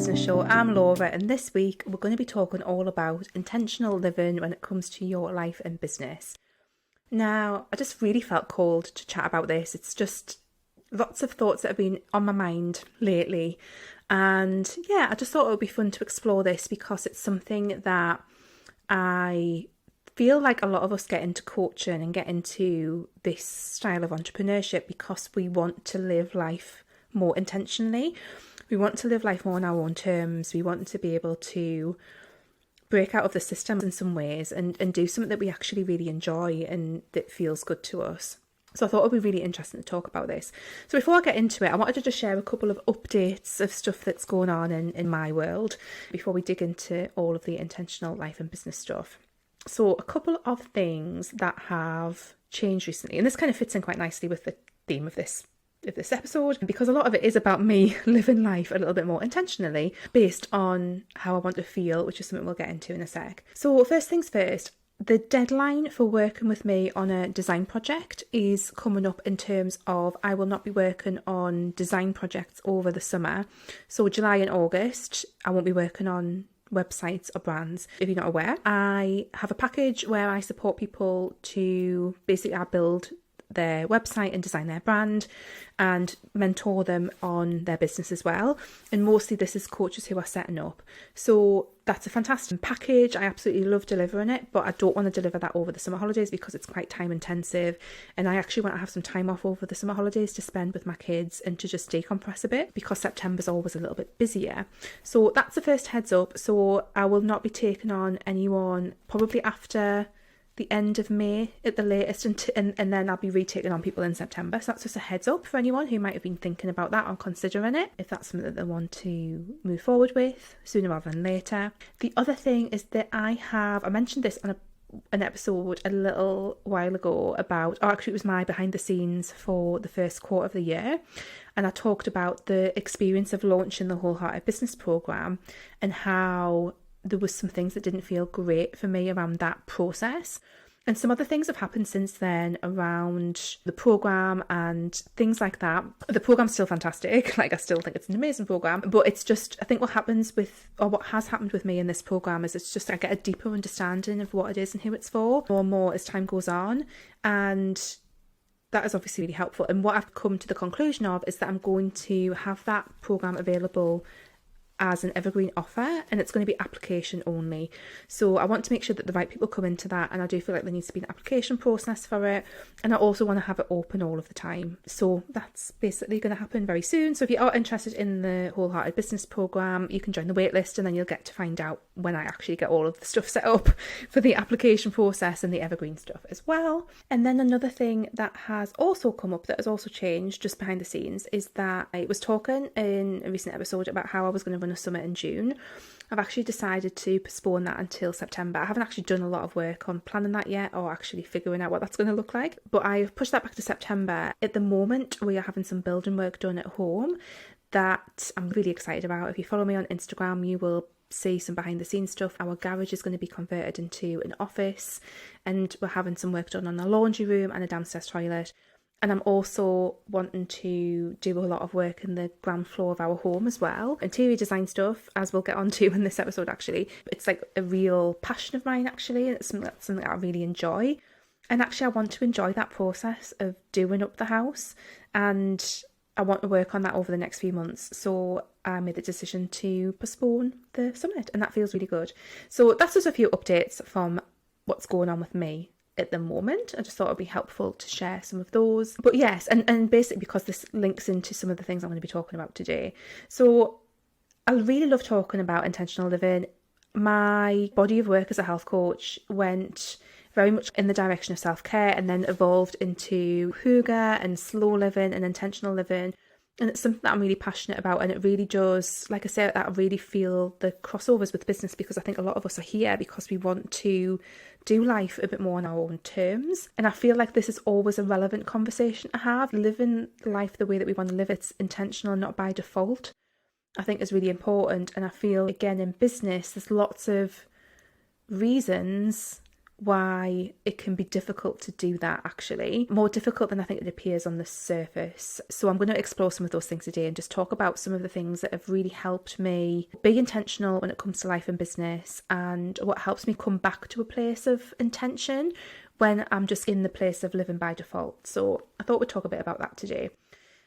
Business Show I'm Laura, and this week we're going to be talking all about intentional living when it comes to your life and business. Now, I just really felt called to chat about this. It's just lots of thoughts that have been on my mind lately, and yeah, I just thought it would be fun to explore this because it's something that I feel like a lot of us get into coaching and get into this style of entrepreneurship because we want to live life more intentionally. We want to live life more on our own terms. We want to be able to break out of the system in some ways and do something that we actually really enjoy and that feels good to us. So I thought it would be really interesting to talk about this. So before I get into it, I wanted to just share a couple of updates of stuff that's going on in my world before we dig into all of the intentional life and business stuff. So a couple of things that have changed recently, and this kind of fits in quite nicely with the theme of this episode, because a lot of it is about me living life a little bit more intentionally based on how I want to feel, which is something we'll get into in a sec. So first things first, the deadline for working with me on a design project is coming up in terms of I will not be working on design projects over the summer. So July and August, I won't be working on websites or brands. If you're not aware, I have a package where I support people to basically build their website and design their brand and mentor them on their business as well. And mostly this is coaches who are setting up. So that's a fantastic package. I absolutely love delivering it, but I don't want to deliver that over the summer holidays because it's quite time intensive. And I actually want to have some time off over the summer holidays to spend with my kids and to just decompress a bit because September's always a little bit busier. So that's the first heads up. So I will not be taking on anyone probably after the end of May at the latest, and then I'll be retaking on people in September. So that's just a heads up for anyone who might have been thinking about that or considering it, if that's something that they want to move forward with sooner rather than later. The other thing is that I mentioned this on an episode a little while ago about, actually it was my behind the scenes for the first quarter of the year, and I talked about the experience of launching the Wholehearted Business Program and how there was some things that didn't feel great for me around that process. And some other things have happened since then around the program and things like that. The program's still fantastic. Like, I still think it's an amazing program, but it's just, I think what has happened with me in this program is it's just, I get a deeper understanding of what it is and who it's for more and more as time goes on. And that is obviously really helpful. And what I've come to the conclusion of is that I'm going to have that program available as an evergreen offer, and it's going to be application only. So I want to make sure that the right people come into that, and I do feel like there needs to be an application process for it, and I also want to have it open all of the time. So that's basically going to happen very soon. So if you are interested in the Wholehearted Business Program, you can join the waitlist, and then you'll get to find out when I actually get all of the stuff set up for the application process and the evergreen stuff as well. And then another thing that has also come up that has also changed just behind the scenes is that I was talking in a recent episode about how I was going to run a summit in June. I've actually decided to postpone that until September. I haven't actually done a lot of work on planning that yet or actually figuring out what that's going to look like, but I've pushed that back to September. At the moment, we are having some building work done at home that I'm really excited about. If you follow me on Instagram, you will see some behind the scenes stuff. Our garage is going to be converted into an office, and we're having some work done on a laundry room and a downstairs toilet. And I'm also wanting to do a lot of work in the ground floor of our home as well. Interior design stuff, as we'll get onto in this episode actually. It's like a real passion of mine actually. It's something that I really enjoy. And actually I want to enjoy that process of doing up the house. And I want to work on that over the next few months. So I made the decision to postpone the summit, and that feels really good. So that's just a few updates from what's going on with me at the moment. I just thought it'd be helpful to share some of those. But yes, and basically because this links into some of the things I'm going to be talking about today. So I really love talking about intentional living. My body of work as a health coach went very much in the direction of self-care and then evolved into hygge and slow living and intentional living. And it's something that I'm really passionate about, and it really does, like I said, I really feel the crossovers with business, because I think a lot of us are here because we want to do life a bit more on our own terms. And I feel like this is always a relevant conversation to have. Living life the way that we want to live, it's intentional, not by default, I think is really important. And I feel, again, in business, there's lots of reasons why it can be difficult to do that, actually. More difficult than I think it appears on the surface. So I'm going to explore some of those things today and just talk about some of the things that have really helped me be intentional when it comes to life and business, and what helps me come back to a place of intention when I'm just in the place of living by default. So I thought we'd talk a bit about that today.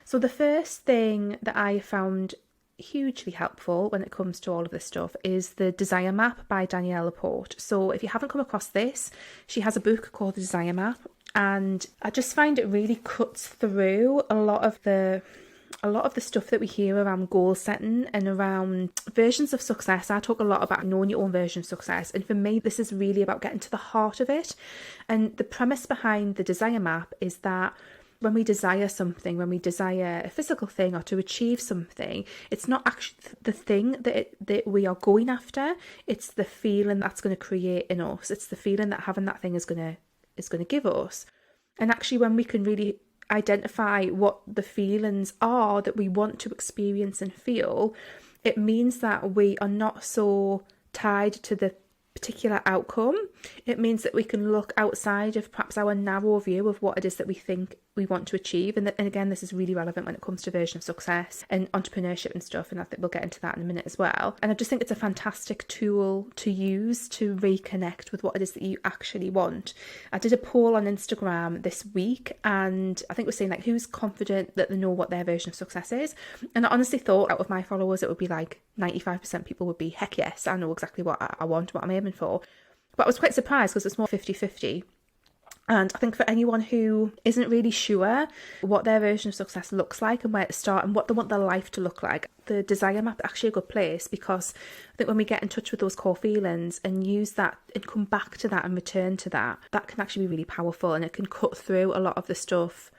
So the first thing that I found hugely helpful when it comes to all of this stuff is the Desire Map by Danielle Laporte. So if you haven't come across this, she has a book called The Desire Map, and I just find it really cuts through a lot of the stuff that we hear around goal setting and around versions of success. I talk a lot about knowing your own version of success, and for me this is really about getting to the heart of it. And the premise behind the Desire Map is that when we desire something, when we desire a physical thing or to achieve something, it's not actually the thing that we are going after, it's the feeling that's going to create in us. It's the feeling that having that thing is going to give us. And actually, when we can really identify what the feelings are that we want to experience and feel, it means that we are not so tied to the particular outcome. It means that we can look outside of perhaps our narrow view of what it is that we think we want to achieve. And again, this is really relevant when it comes to version of success and entrepreneurship and stuff, and I think we'll get into that in a minute as well. And I just think it's a fantastic tool to use to reconnect with what it is that you actually want. I did a poll on Instagram this week, and I think we're saying like, who's confident that they know what their version of success is? And I honestly thought out of my followers it would be like 95% people would be, heck yes, I know exactly what I want, what I'm aiming for. But I was quite surprised because it's more 50-50. And I think for anyone who isn't really sure what their version of success looks like and where to start and what they want their life to look like, the Desire Map is actually a good place, because I think when we get in touch with those core feelings and use that and come back to that and return to that, that can actually be really powerful, and it can cut through a lot of the stuff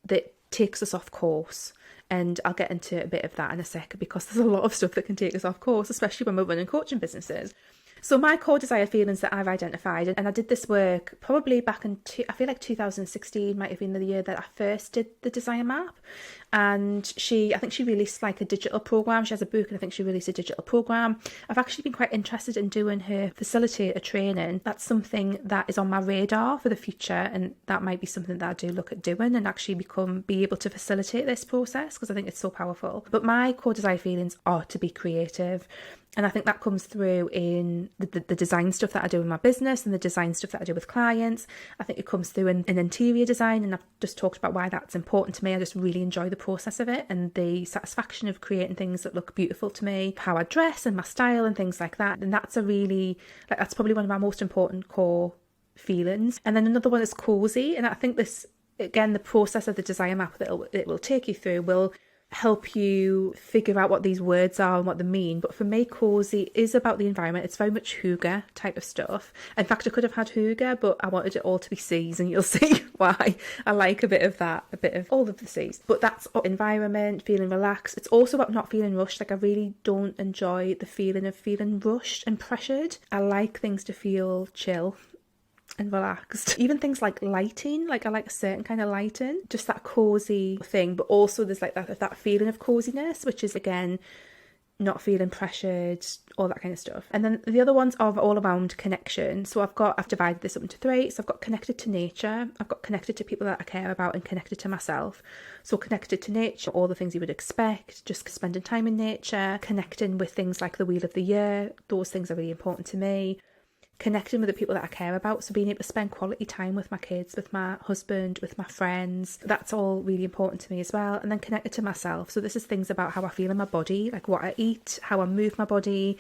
that takes us off course. And I'll get into a bit of that in a sec, because there's a lot of stuff that can take us off course, especially when we're running coaching businesses. So my core desire feelings that I've identified, and I did this work probably back in, I feel like 2016 might have been the year that I first did the Desire Map. And I think she released like a digital program. She has a book, and I think she released a digital program. I've actually been quite interested in doing her facilitator training. That's something that is on my radar for the future, and that might be something that I do look at doing and actually be able to facilitate this process, because I think it's so powerful. But my core desire feelings are to be creative. And I think that comes through in the design stuff that I do in my business and the design stuff that I do with clients. I think it comes through in interior design, and I've just talked about why that's important to me. I just really enjoy the process of it and the satisfaction of creating things that look beautiful to me, how I dress and my style and things like that. And that's that's probably one of my most important core feelings. And then another one is cozy. And I think this, again, the process of the Desire Map that it will take you through will help you figure out what these words are and what they mean. But for me, cozy is about the environment. It's very much hygge type of stuff. In fact, I could have had hygge, but I wanted it all to be C's, and you'll see why. I like a bit of that, a bit of all of the C's. But that's environment, feeling relaxed. It's also about not feeling rushed. Like, I really don't enjoy the feeling of feeling rushed and pressured. I like things to feel chill and relaxed. Even things like lighting, like I like a certain kind of lighting, just that cozy thing. But also there's like that feeling of coziness, which is again not feeling pressured, all that kind of stuff. And then the other ones are all around connection. So I've divided this up into 3. So I've got connected to nature, I've got connected to people that I care about, and connected to myself. So connected to nature, all the things you would expect, just spending time in nature, connecting with things like the Wheel of the Year. Those things are really important to me. Connecting with the people that I care about, so being able to spend quality time with my kids, with my husband, with my friends, that's all really important to me as well. And then connected to myself, so this is things about how I feel in my body, like what I eat, how I move my body,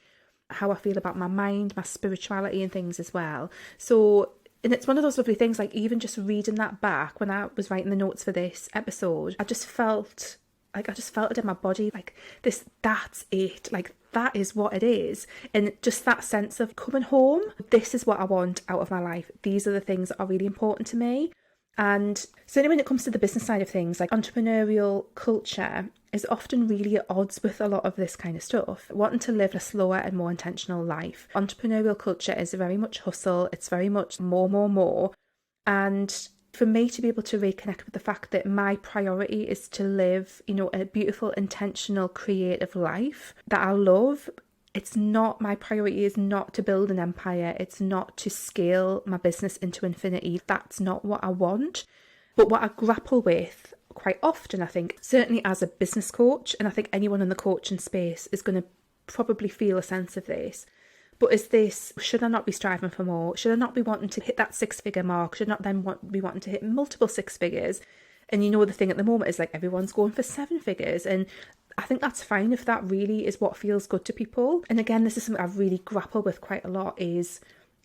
how I feel about my mind, my spirituality and things as well. So, and it's one of those lovely things, like even just reading that back when I was writing the notes for this episode, I just felt it in my body, like that's it, like that is what it is. And just that sense of coming home, this is what I want out of my life. These are the things that are really important to me. And certainly when it comes to the business side of things, like entrepreneurial culture is often really at odds with a lot of this kind of stuff. Wanting to live a slower and more intentional life. Entrepreneurial culture is very much hustle. It's very much more. And for me to be able to reconnect with the fact that my priority is to live, a beautiful, intentional, creative life that I love, it's not, my priority is not to build an empire. It's not to scale my business into infinity. That's not what I want. But what I grapple with quite often, I think, certainly as a business coach, and I think anyone in the coaching space is going to probably feel a sense of this, but is this, should I not be striving for more? Should I not be wanting to hit that 6-figure mark? Should I not then be wanting to hit multiple 6 figures? And you know, the thing at the moment is like everyone's going for 7 figures. And I think that's fine if that really is what feels good to people. And again, this is something I've really grappled with quite a lot is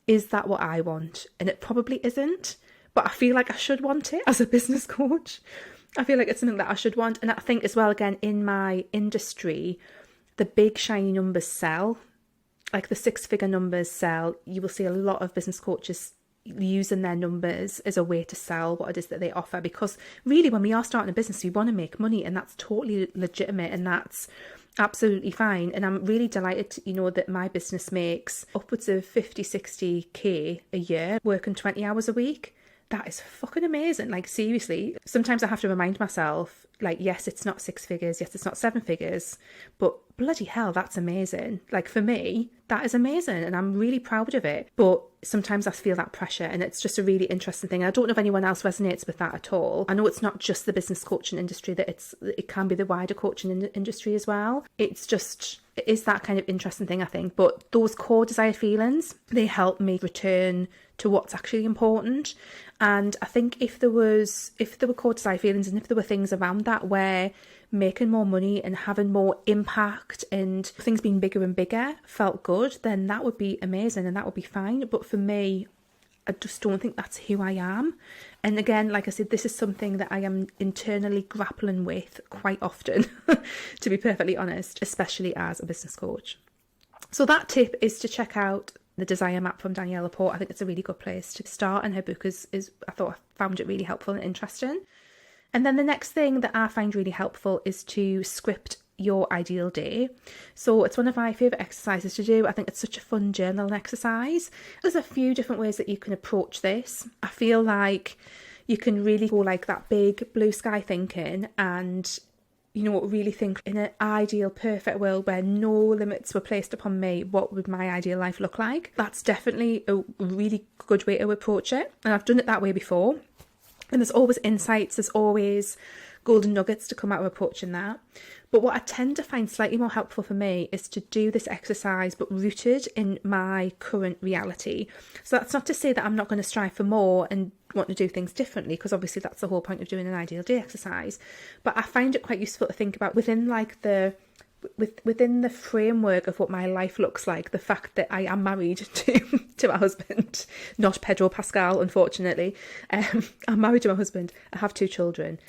that what I want? And it probably isn't, but I feel like I should want it as a business coach. I feel like it's something that I should want. And I think as well, again, in my industry, the big shiny numbers sell. Like the 6-figure numbers sell. You will see a lot of business coaches using their numbers as a way to sell what it is that they offer, because really when we are starting a business we want to make money, and that's totally legitimate and that's absolutely fine. And I'm really delighted to, you know, that my business makes upwards of 50-60k a year working 20 hours a week. That is fucking amazing. Like seriously, sometimes I have to remind myself, like, yes, it's not 6 figures, yes, it's not 7 figures, but bloody hell, that's amazing. Like for me, that is amazing and I'm really proud of it. But sometimes I feel that pressure, and it's just a really interesting thing. I don't know if anyone else resonates with that at all. I know it's not just the business coaching industry, that it can be the wider coaching industry as well. It is that kind of interesting thing, I think. But those core desired feelings, they help me return to what's actually important. And I think if there were core desired feelings, and if there were things around that where making more money and having more impact and things being bigger and bigger felt good, then that would be amazing and that would be fine. But for me, I just don't think that's who I am. And again, like I said, this is something that I am internally grappling with quite often, to be perfectly honest, especially as a business coach. So that tip is to check out the Desire Map from Danielle Laporte. I think it's a really good place to start, and her book is I found it really helpful and interesting. And then the next thing that I find really helpful is to script your ideal day. So it's one of my favourite exercises to do. I think it's such a fun journaling exercise. There's a few different ways that you can approach this. I feel like you can really go like that big blue sky thinking and, you know, really think in an ideal, perfect world where no limits were placed upon me, what would my ideal life look like? That's definitely a really good way to approach it. And I've done it that way before. And there's always insights, there's always golden nuggets to come out of approaching that. But what I tend to find slightly more helpful for me is to do this exercise, but rooted in my current reality. So that's not to say that I'm not going to strive for more and want to do things differently, because obviously that's the whole point of doing an ideal day exercise. But I find it quite useful to think about within the framework of what my life looks like, the fact that I am married to my husband, not Pedro Pascal, unfortunately. I'm married to my husband. I have 2 children.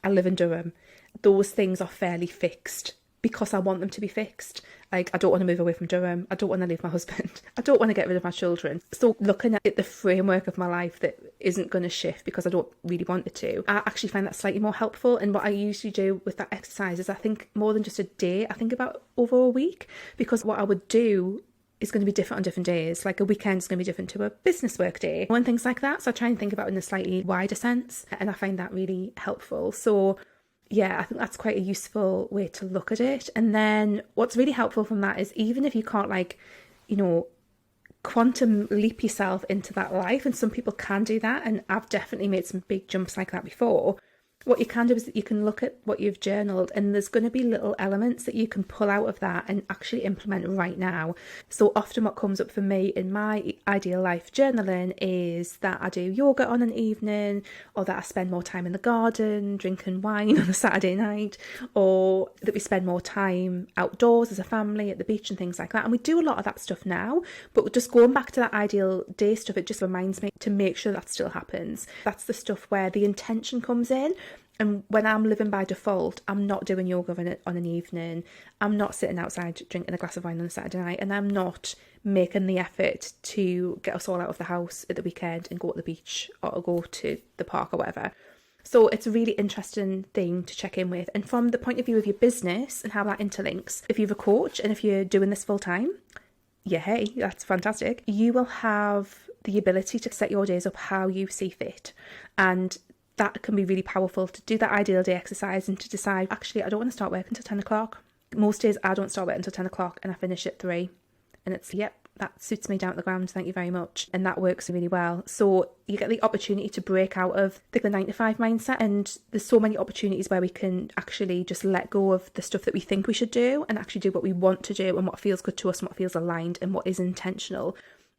I live in Durham. Those things are fairly fixed because I want them to be fixed. Like, I don't want to move away from Durham. I don't want to leave my husband. I don't want to get rid of my children. So looking at the framework of my life that isn't going to shift because I don't really want it to, I actually find that slightly more helpful. And what I usually do with that exercise is I think more than just a day, I think about over a week, because what I would do is going to be different on different days. Like a weekend is going to be different to a business work day and things like that. So I try and think about it in a slightly wider sense, and I find that really helpful. So yeah, I think that's quite a useful way to look at it. And then what's really helpful from that is, even if you can't, like, you know, quantum leap yourself into that life, and some people can do that, and I've definitely made some big jumps like that before, what you can do is that you can look at what you've journaled, and there's going to be little elements that you can pull out of that and actually implement right now. So often what comes up for me in my ideal life journaling is that I do yoga on an evening, or that I spend more time in the garden drinking wine on a Saturday night, or that we spend more time outdoors as a family at the beach and things like that. And we do a lot of that stuff now, but just going back to that ideal day stuff, it just reminds me to make sure that still happens. That's the stuff where the intention comes in. And when I'm living by default, I'm not doing yoga on an evening. I'm not sitting outside drinking a glass of wine on a Saturday night. And I'm not making the effort to get us all out of the house at the weekend and go to the beach or go to the park or whatever. So it's a really interesting thing to check in with. And from the point of view of your business and how that interlinks, if you're a coach and if you're doing this full time, yeah, hey, that's fantastic. You will have the ability to set your days up how you see fit. And that can be really powerful to do that ideal day exercise and to decide, actually, I don't want to start work until 10 o'clock. Most days I don't start it until 10 o'clock and I finish at 3. And it's, yep, that suits me down to the ground, thank you very much. And that works really well. So you get the opportunity to break out of the 9-to-5 mindset, and there's so many opportunities where we can actually just let go of the stuff that we think we should do and actually do what we want to do and what feels good to us and what feels aligned and what is intentional.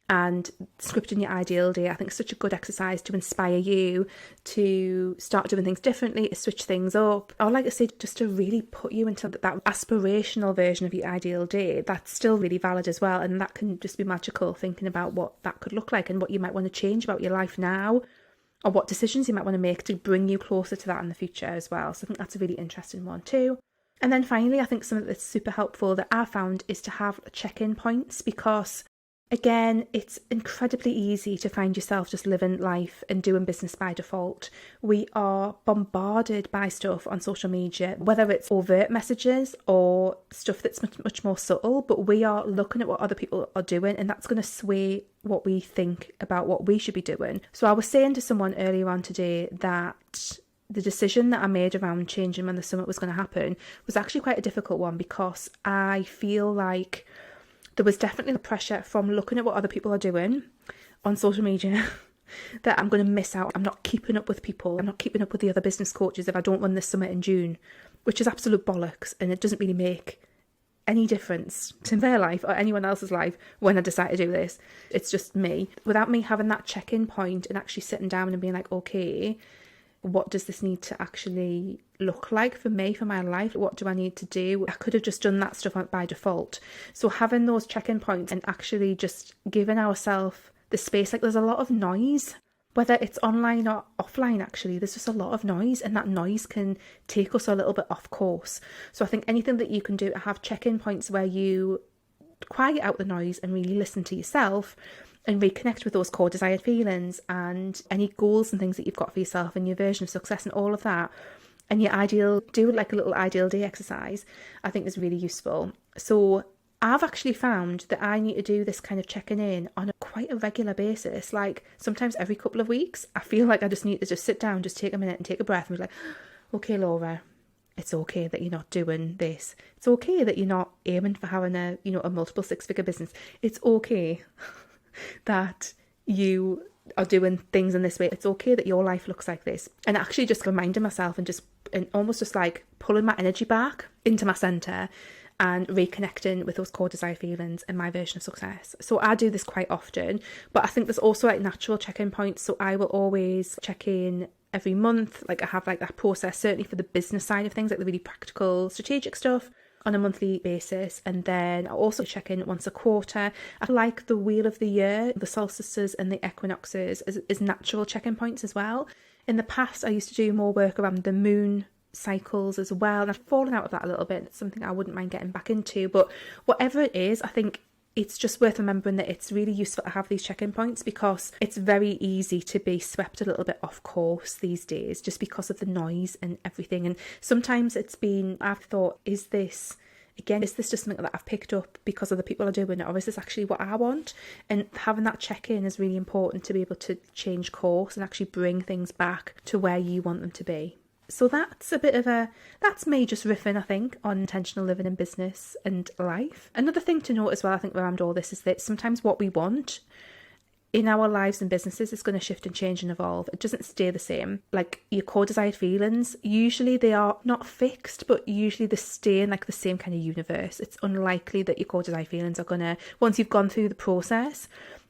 And scripting your ideal day, I think, is such a good exercise to inspire you to start doing things differently, to switch things up, or like I said, just to really put you into that aspirational version of your ideal day. That's still really valid as well, and that can just be magical, thinking about what that could look like and what you might want to change about your life now, or what decisions you might want to make to bring you closer to that in the future as well. So I think that's a really interesting one too. And then finally, I think something that's super helpful that I found is to have check-in points, because again, it's incredibly easy to find yourself just living life and doing business by default. We are bombarded by stuff on social media, whether it's overt messages or stuff that's much more subtle, but we are looking at what other people are doing, and that's going to sway what we think about what we should be doing. So I was saying to someone earlier on today that the decision that I made around changing when the summit was going to happen was actually quite a difficult one, because I feel like there was definitely the pressure from looking at what other people are doing on social media that I'm going to miss out. I'm not keeping up with people. I'm not keeping up with the other business coaches if I don't run this summit in June, which is absolute bollocks. And it doesn't really make any difference to their life or anyone else's life when I decide to do this. It's just me. Without me having that check-in point and actually sitting down and being like, okay, what does this need to actually look like for me, for my life? What do I need to do? I could have just done that stuff by default. So having those check-in points and actually just giving ourselves the space, like there's a lot of noise, whether it's online or offline, actually, there's just a lot of noise, and that noise can take us a little bit off course. So I think anything that you can do to have check-in points where you quiet out the noise and really listen to yourself and reconnect with those core desired feelings and any goals and things that you've got for yourself and your version of success and all of that, and your ideal, do like a little ideal day exercise, I think is really useful. So I've actually found that I need to do this kind of checking in on quite a regular basis, like sometimes every couple of weeks. I feel like I just need to just sit down, just take a minute and take a breath and be like, okay, Laura, it's okay that you're not doing this. It's okay that you're not aiming for having a multiple 6-figure business. It's okay that you are doing things in this way. It's okay that your life looks like this. And actually just reminding myself and almost just like pulling my energy back into my center and reconnecting with those core desire feelings and my version of success. So I do this quite often, but I think there's also like natural check-in points. So I will always check in every month. Like I have like that process, certainly for the business side of things, like the really practical strategic stuff, on a monthly basis. And then I also check in once a quarter. I like the wheel of the year, the solstices and the equinoxes as natural check-in points as well. In the past, I used to do more work around the moon cycles as well, and I've fallen out of that a little bit. It's something I wouldn't mind getting back into, but whatever it is, I think it's just worth remembering that it's really useful to have these check-in points, because it's very easy to be swept a little bit off course these days just because of the noise and everything. And sometimes I've thought, is this just something that I've picked up because other people are doing it, or is this actually what I want? And having that check-in is really important to be able to change course and actually bring things back to where you want them to be. So that's that's me just riffing, I think, on intentional living in business and life. Another thing to note as well, I think, around all this is that sometimes what we want in our lives and businesses is going to shift and change and evolve. It doesn't stay the same. Like your core desired feelings, usually they are not fixed, but usually they stay in like the same kind of universe. It's unlikely that your core desired feelings are going to, once you've gone through the process,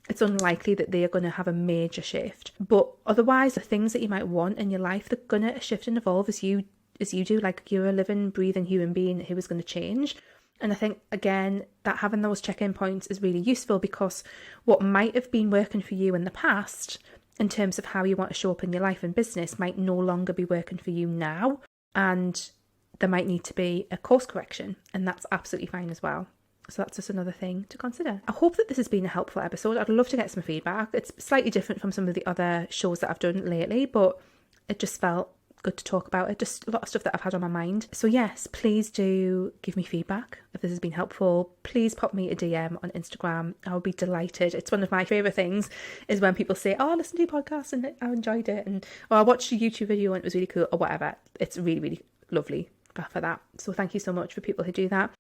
it's unlikely that they are going to have a major shift. But otherwise, the things that you might want in your life, they're going to shift and evolve as you do. Like you're a living, breathing human being who is going to change. And I think, again, that having those check-in points is really useful, because what might have been working for you in the past in terms of how you want to show up in your life and business might no longer be working for you now. And there might need to be a course correction, and that's absolutely fine as well. So that's just another thing to consider. I hope that this has been a helpful episode. I'd love to get some feedback. It's slightly different from some of the other shows that I've done lately, but it just felt good to talk about it. Just a lot of stuff that I've had on my mind. So yes, please do give me feedback if this has been helpful. Please pop me a DM on Instagram. I would be delighted. It's one of my favourite things is when people say, oh, I listened to your podcast and I enjoyed it, or I watched a YouTube video and it was really cool, or whatever. It's really, really lovely for that. So thank you so much for people who do that.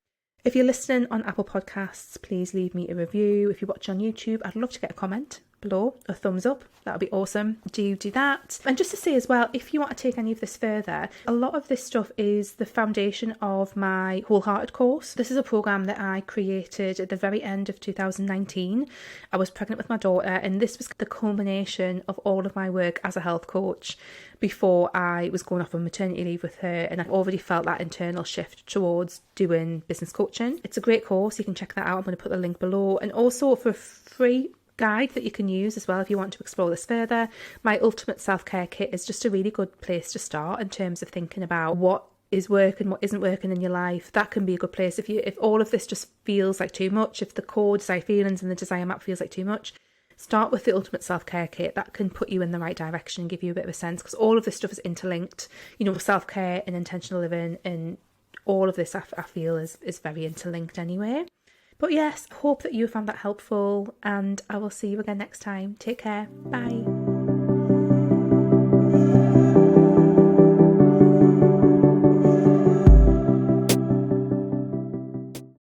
If you're listening on Apple Podcasts, please leave me a review. If you watch on YouTube, I'd love to get a comment below, a thumbs up. That would be awesome. Do that. And just to say as well, if you want to take any of this further, a lot of this stuff is the foundation of my Wholehearted course. This is a program that I created at the very end of 2019. I was pregnant with my daughter, and this was the culmination of all of my work as a health coach before I was going off on maternity leave with her, and I've already felt that internal shift towards doing business coaching. It's a great course. You can check that out. I'm going to put the link below. And also for free guide that you can use as well if you want to explore this further, my ultimate self-care kit is just a really good place to start in terms of thinking about what is working, what isn't working in your life. That can be a good place if all of this just feels like too much, if the core desire feelings and the desire map feels like too much. Start with the ultimate self-care kit. That can put you in the right direction and give you a bit of a sense, because all of this stuff is interlinked. Self-care and intentional living and all of this I feel is very interlinked anyway. But yes, I hope that you found that helpful, and I will see you again next time. Take care. Bye.